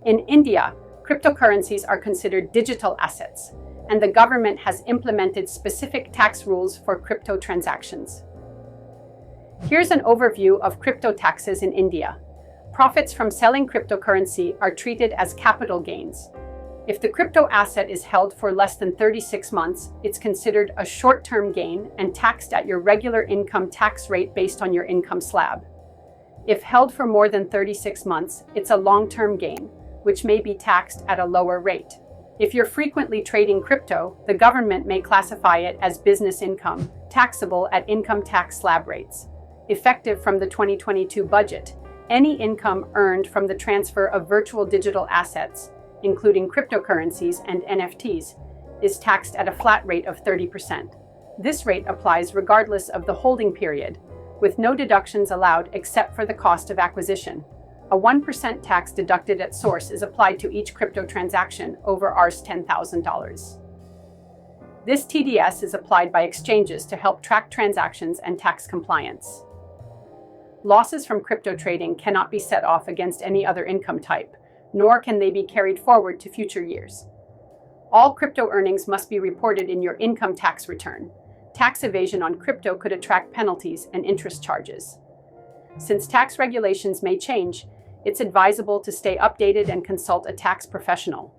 In India, cryptocurrencies are considered digital assets, and the government has implemented specific tax rules for crypto transactions. Here's an overview of crypto taxes in India. Profits from selling cryptocurrency are treated as capital gains. If the crypto asset is held for less than 36 months, it's considered a short-term gain and taxed at your regular income tax rate based on your income slab. If held for more than 36 months, it's a long-term gain, which may be taxed at a lower rate. If you're frequently trading crypto, the government may classify it as business income, taxable at income tax slab rates. Effective from the 2022 budget, any income earned from the transfer of virtual digital assets, including cryptocurrencies and NFTs, is taxed at a flat rate of 30%. This rate applies regardless of the holding period, with no deductions allowed except for the cost of acquisition. A 1% tax deducted at source is applied to each crypto transaction over Rs. $10,000. This TDS is applied by exchanges to help track transactions and tax compliance. Losses from crypto trading cannot be set off against any other income type, nor can they be carried forward to future years. All crypto earnings must be reported in your income tax return. Tax evasion on crypto could attract penalties and interest charges. Since tax regulations may change, it's advisable to stay updated and consult a tax professional.